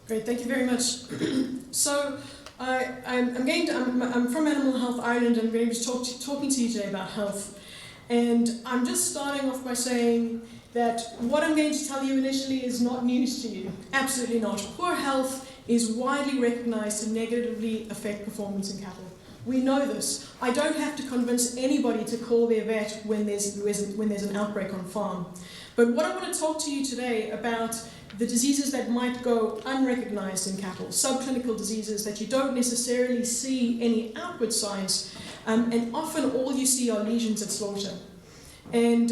Great, thank you very much. So, I'm from Animal Health Ireland, and I'm going to be talking to you today about health. And I'm just starting off by saying that what I'm going to tell you initially is not news to you. Absolutely not. Poor health is widely recognized to negatively affect performance in cattle. We know this. I don't have to convince anybody to call their vet when there's an outbreak on farm. But what I want to talk to you today about the diseases that might go unrecognized in cattle, subclinical diseases that you don't necessarily see any outward signs, and often all you see are lesions at slaughter. And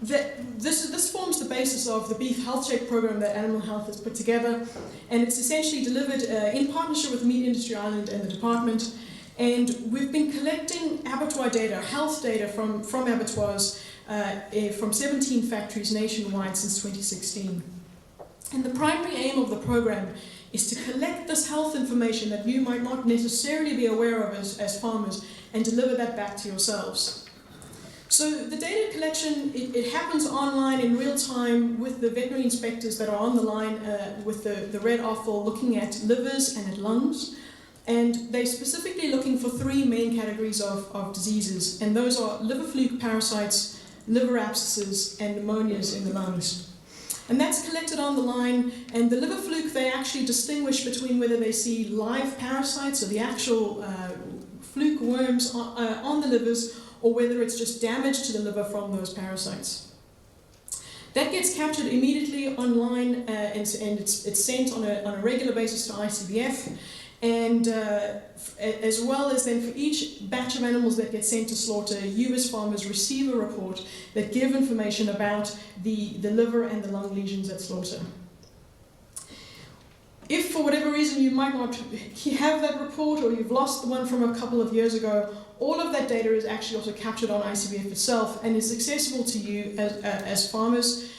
this forms the basis of the Beef HealthCheck program that Animal Health has put together, and it's essentially delivered in partnership with Meat Industry Ireland and the department. And we've been collecting abattoir data, health data from abattoirs from 17 factories nationwide since 2016. And the primary aim of the program is to collect this health information that you might not necessarily be aware of as farmers and deliver that back to yourselves. So the data collection, it happens online in real time with the veterinary inspectors that are on the line with the red offal looking at livers and at lungs. And they're specifically looking for three main categories of diseases, and those are liver fluke parasites, liver abscesses, and pneumonias in the lungs. And that's collected on the line, and the liver fluke, they actually distinguish between whether they see live parasites, or the actual fluke worms on the livers, or whether it's just damage to the liver from those parasites. That gets captured immediately online, and it's sent on a regular basis to ICBF. And as well as then for each batch of animals that get sent to slaughter, you as farmers receive a report that give information about the liver and the lung lesions at slaughter. If for whatever reason you might not have that report, or you've lost the one from a couple of years ago, all of that data is actually also captured on ICBF itself and is accessible to you as farmers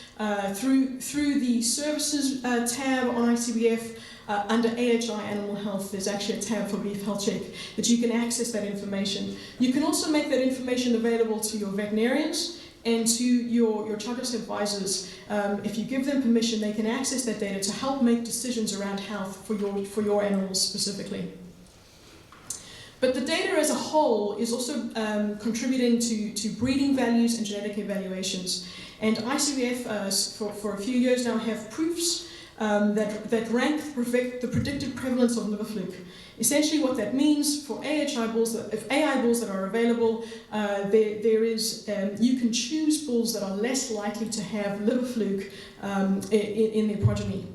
through the services tab on ICBF. Under AHI Animal Health, there's actually a tab for Beef HealthCheck that you can access that information. You can also make that information available to your veterinarians and to your Teagasc advisors. If you give them permission, they can access that data to help make decisions around health for your animals specifically. But the data as a whole is also contributing to breeding values and genetic evaluations. And ICBF, for a few years now, have proofs that rank the predicted prevalence of liver fluke. Essentially what that means for AI bulls that are available, you can choose bulls that are less likely to have liver fluke in their progeny.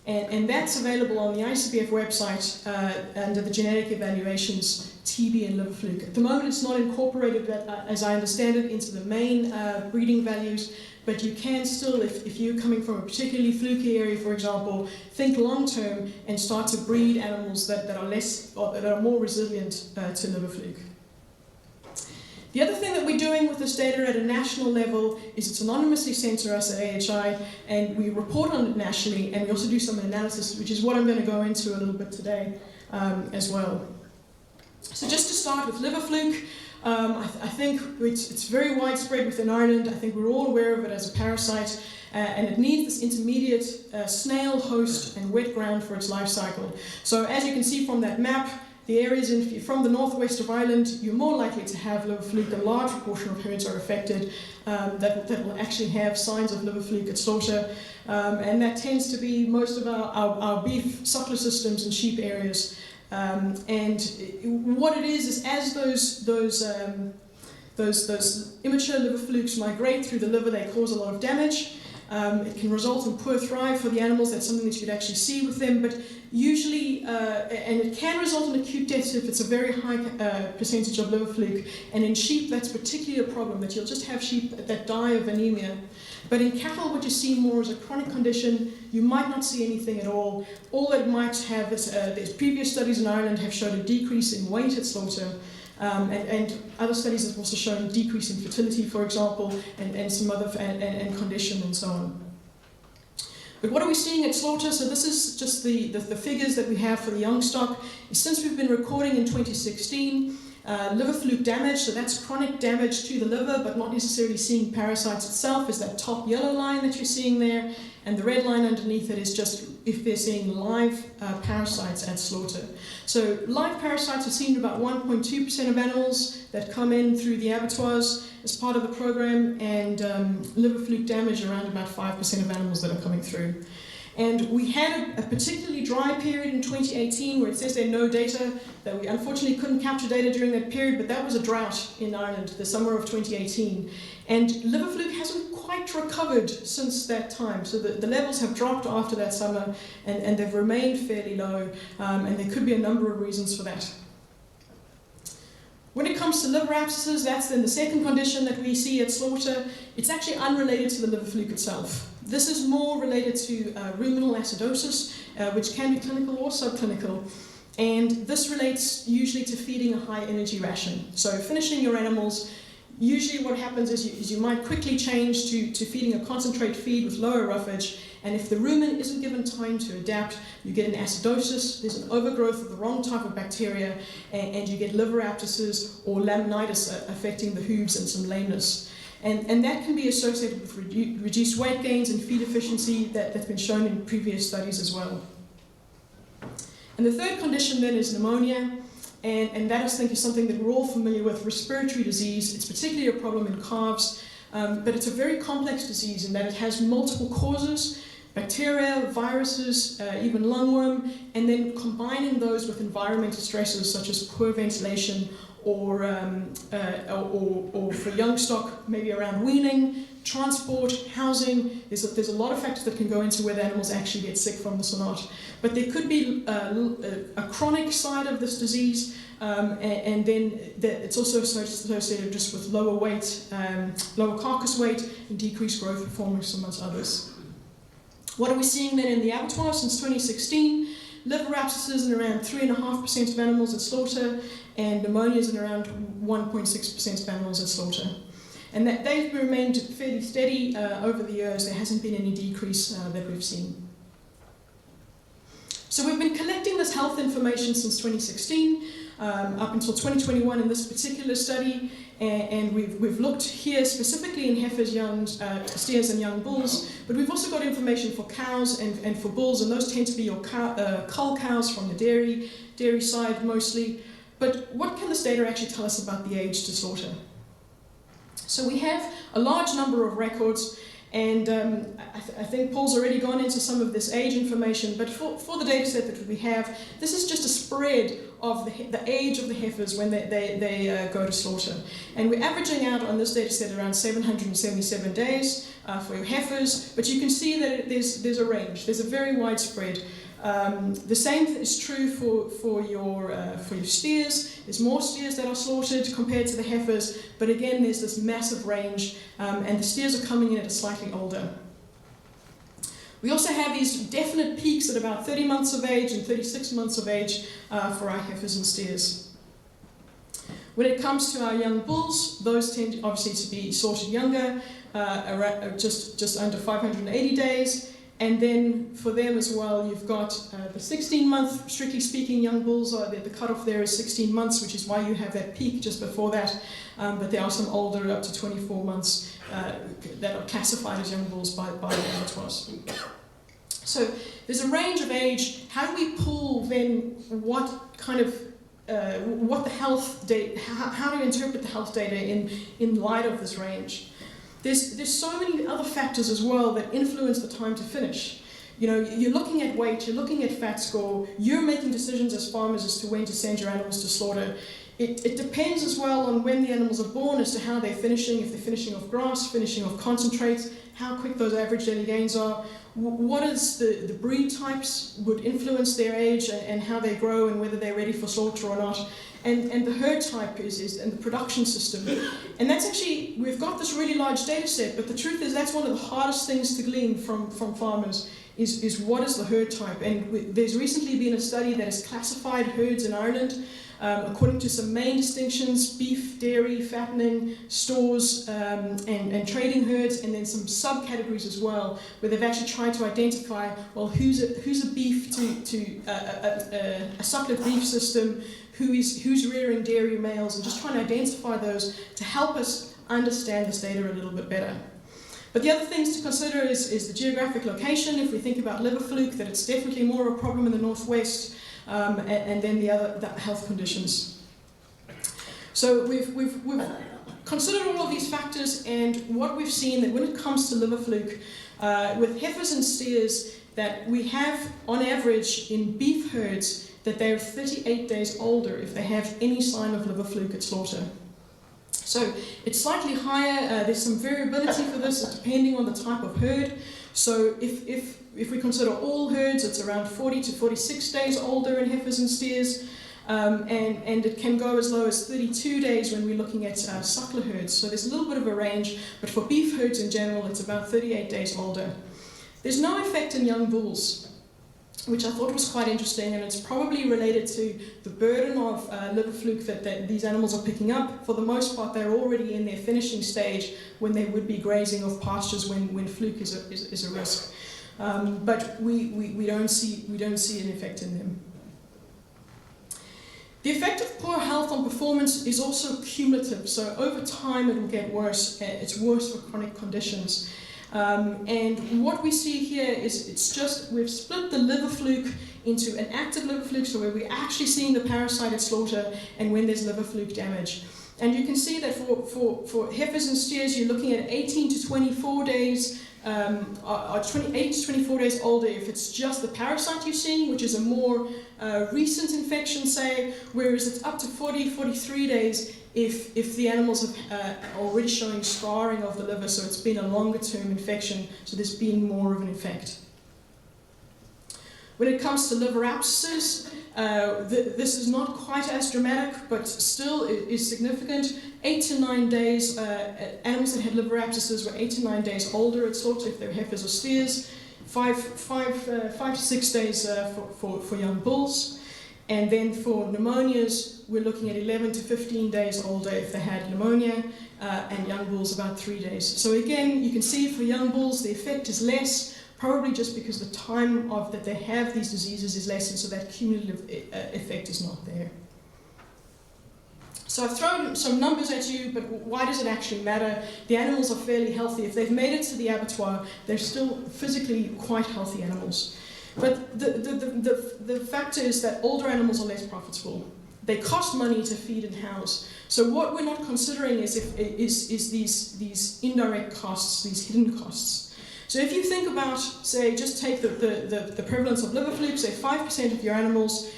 And that's available on the ICBF website under the genetic evaluations, TB and liver fluke. At the moment it's not incorporated, as I understand it, into the main breeding values, but you can still, if you're coming from a particularly fluky area, for example, think long term and start to breed animals that are more resilient to liver fluke. The other thing that we're doing with this data at a national level is it's anonymously sent to us at AHI, and we report on it nationally, and we also do some analysis, which is what I'm going to go into a little bit today as well. So just to start with liver fluke, I think it's very widespread within Ireland. I think we're all aware of it as a parasite, and it needs this intermediate snail, host, and wet ground for its life cycle. So as you can see from that map, the areas from the northwest of Ireland, you're more likely to have liver fluke. A large proportion of herds are affected that will actually have signs of liver fluke at slaughter, and that tends to be most of our beef suckler systems and sheep areas. And what it is as those immature liver flukes migrate through the liver, they cause a lot of damage. It can result in poor thrive for the animals. That's something that you could actually see with them. But usually, and it can result in acute deaths if it's a very high percentage of liver fluke. And in sheep, that's particularly a problem, that you'll just have sheep that die of anemia. But in cattle, what you see more is a chronic condition. You might not see anything at all. All that it might have is, there's previous studies in Ireland have showed a decrease in weight at slaughter. And other studies have also shown a decrease in fertility, for example, and some other and condition and so on. But what are we seeing at slaughter? So this is just the figures that we have for the young stock. Since we've been recording in 2016, liver fluke damage, so that's chronic damage to the liver, but not necessarily seeing parasites itself, is that top yellow line that you're seeing there, and the red line underneath it is just if they're seeing live parasites at slaughter. So live parasites are seen in about 1.2% of animals that come in through the abattoirs as part of the program, and liver fluke damage around about 5% of animals that are coming through. And we had a particularly dry period in 2018 where it says there are no data, that we unfortunately couldn't capture data during that period, but that was a drought in Ireland, the summer of 2018. And liver fluke hasn't quite recovered since that time. So the levels have dropped after that summer, and they've remained fairly low, and there could be a number of reasons for that. When it comes to liver abscesses, that's then the second condition that we see at slaughter. It's actually unrelated to the liver fluke itself. This is more related to ruminal acidosis, which can be clinical or subclinical. And this relates usually to feeding a high energy ration. So finishing your animals, usually what happens is you might quickly change to feeding a concentrate feed with lower roughage, and if the rumen isn't given time to adapt, you get an acidosis, there's an overgrowth of the wrong type of bacteria, and you get liver abscesses or laminitis affecting the hooves and some lameness. And that can be associated with reduced weight gains and feed efficiency that's been shown in previous studies as well. And the third condition then is pneumonia. And that, I think, is something that we're all familiar with, respiratory disease. It's particularly a problem in calves, but it's a very complex disease in that it has multiple causes, bacteria, viruses, even lungworm, and then combining those with environmental stresses such as poor ventilation or for young stock, maybe around weaning, transport, housing. There's a lot of factors that can go into whether animals actually get sick from this or not. But there could be a chronic side of this disease, and then it's also associated just with lower weight, lower carcass weight, and decreased growth performance amongst others. What are we seeing then in the abattoir since 2016? Liver abscesses in around 3.5% of animals at slaughter, and pneumonias in around 1.6% of animals at slaughter. And that they've remained fairly steady over the years. There hasn't been any decrease that we've seen. So we've been collecting this health information since 2016, up until 2021 in this particular study, and we've looked here specifically in heifers, young steers and young bulls, but we've also got information for cows and for bulls, and those tend to be your cull cows from the dairy side mostly. But what can this data actually tell us about the age to slaughter? So we have a large number of records, and I think Paul's already gone into some of this age information, but for the data set that we have, this is just a spread of the age of the heifers when they go to slaughter. And we're averaging out on this data set around 777 days for your heifers, but you can see that there's a range, there's a very wide spread. The same is true for your steers. There's more steers that are slaughtered compared to the heifers, but again there's this massive range, and the steers are coming in at a slightly older. We also have these definite peaks at about 30 months of age and 36 months of age for our heifers and steers. When it comes to our young bulls, those tend obviously to be slaughtered younger, just under 580 days. And then for them as well, you've got the 16-month, strictly speaking, young bulls. The cutoff there is 16 months, which is why you have that peak just before that. But there are some older, up to 24 months, that are classified as young bulls by the abattoirs. So there's a range of age. How do we pull then what kind of what the health data? How do you interpret the health data in light of this range? There's so many other factors as well that influence the time to finish. You know, you're looking at weight, you're looking at fat score, you're making decisions as farmers as to when to send your animals to slaughter. It depends as well on when the animals are born as to how they're finishing, if they're finishing off grass, finishing off concentrates, how quick those average daily gains are, what is the breed types would influence their age and how they grow and whether they're ready for slaughter or not. And the herd type and the production system. And that's actually, we've got this really large data set, but the truth is that's one of the hardest things to glean from farmers is what is the herd type. And there's recently been a study that has classified herds in Ireland according to some main distinctions: beef, dairy, fattening, stores, and trading herds, and then some subcategories as well, where they've actually tried to identify, well, who's a beef to a sucklet beef system, who's rearing dairy males, and just trying to identify those to help us understand this data a little bit better. But the other things to consider is the geographic location. If we think about liver fluke, that it's definitely more of a problem in the northwest, and then the health conditions. So we've considered all of these factors, and what we've seen that when it comes to liver fluke, with heifers and steers, that we have on average in beef herds that they're 38 days older if they have any sign of liver fluke at slaughter. So it's slightly higher. There's some variability for this depending on the type of herd. So if we consider all herds, it's around 40 to 46 days older in heifers and steers, and it can go as low as 32 days when we're looking at suckler herds. So there's a little bit of a range, but for beef herds in general, it's about 38 days older. There's no effect in young bulls, which I thought was quite interesting, and it's probably related to the burden of liver fluke that these animals are picking up. For the most part, they're already in their finishing stage when they would be grazing off pastures when fluke is a risk. But we don't see an effect in them. The effect of poor health on performance is also cumulative, so over time it will get worse. It's worse for chronic conditions. And what we see here is we've split the liver fluke into an active liver fluke, so where we're actually seeing the parasite at slaughter, and when there's liver fluke damage. And you can see that for heifers and steers, you're looking at 18 to 24 days, 28 to 24 days older if it's just the parasite you're seeing, which is a more recent infection, say, whereas it's up to 40, 43 days if the animals are already showing scarring of the liver, so it's been a longer term infection, so there's been more of an effect. When it comes to liver abscesses, this is not quite as dramatic, but still is significant. 8 to 9 days, animals that had liver abscesses were 8 to 9 days older at slaughter if they're heifers or steers, 5 to 6 days for young bulls. And then for pneumonias, we're looking at 11 to 15 days older if they had pneumonia, and young bulls about 3 days. So again, you can see for young bulls the effect is less, probably just because the time that they have these diseases is less, and so that cumulative effect is not there. So I've thrown some numbers at you, but why does it actually matter? The animals are fairly healthy. If they've made it to the abattoir, they're still physically quite healthy animals. But the factor is that older animals are less profitable. They cost money to feed and house. So what we're not considering is these indirect costs, these hidden costs. So if you think about, say, just take the prevalence of liver fluke, say 5% of your animals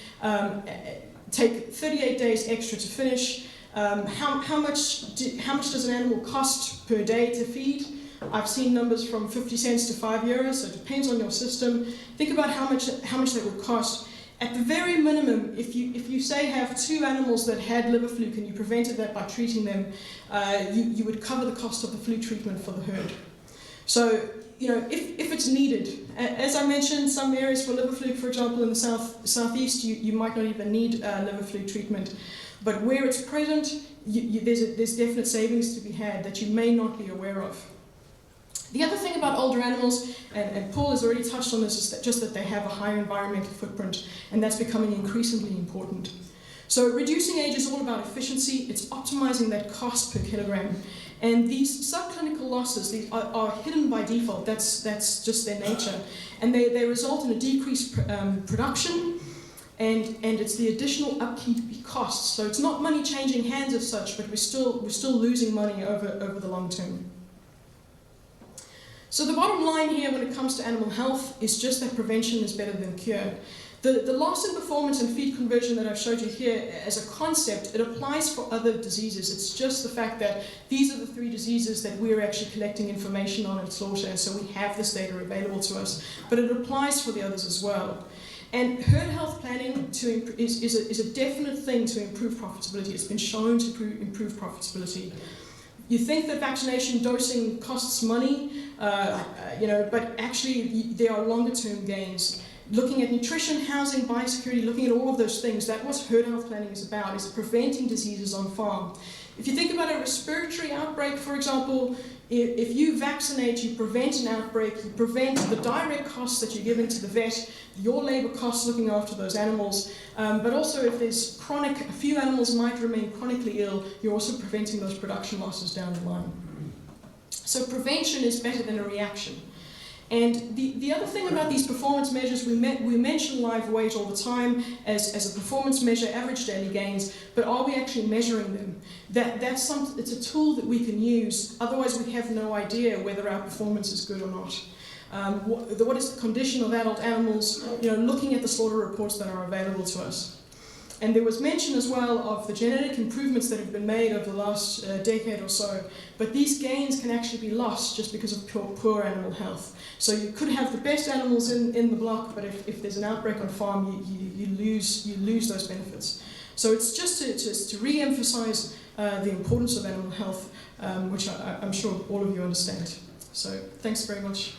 take 38 days extra to finish. How much does an animal cost per day to feed? I've seen numbers from 50 cents to €5, so it depends on your system. Think about how much that would cost. At the very minimum, if you say have 2 animals that had liver fluke and you prevented that by treating them, you would cover the cost of the fluke treatment for the herd. So, if it's needed, as I mentioned, some areas for liver fluke, for example, in the southeast, you might not even need liver fluke treatment. But where it's present, there's definite savings to be had that you may not be aware of. The other thing about older animals, and Paul has already touched on this, is that they have a higher environmental footprint, and that's becoming increasingly important. So reducing age is all about efficiency. It's optimizing that cost per kilogram. And these subclinical losses are hidden by default. That's just their nature. And they result in a decreased production, and it's the additional upkeep costs. So it's not money changing hands as such, but we're still losing money over the long term. So the bottom line here when it comes to animal health is just that prevention is better than cure. The loss in performance and feed conversion that I've showed you here as a concept, it applies for other diseases. It's just the fact that these are the 3 diseases that we're actually collecting information on at slaughter, and so we have this data available to us. But it applies for the others as well. And herd health planning is a definite thing to improve profitability. It's been shown to improve profitability. You think that vaccination dosing costs money, but actually there are longer term gains. Looking at nutrition, housing, biosecurity, looking at all of those things, that's what herd health planning is about, is preventing diseases on farm. If you think about a respiratory outbreak, for example, if you vaccinate, you prevent an outbreak, you prevent the direct costs that you're giving to the vet, your labor costs looking after those animals, but also if there's a few animals might remain chronically ill, you're also preventing those production losses down the line. So prevention is better than a reaction. And the other thing about these performance measures, we mention live weight all the time as a performance measure, average daily gains, but are we actually measuring them? It's a tool that we can use, otherwise we have no idea whether our performance is good or not. What is the condition of adult animals, looking at the slaughter reports that are available to us. And there was mention as well of the genetic improvements that have been made over the last decade or so, but these gains can actually be lost just because of poor animal health. So you could have the best animals in the block, but if there's an outbreak on farm, you lose those benefits. So it's just to re-emphasize the importance of animal health, which I'm sure all of you understand. So thanks very much.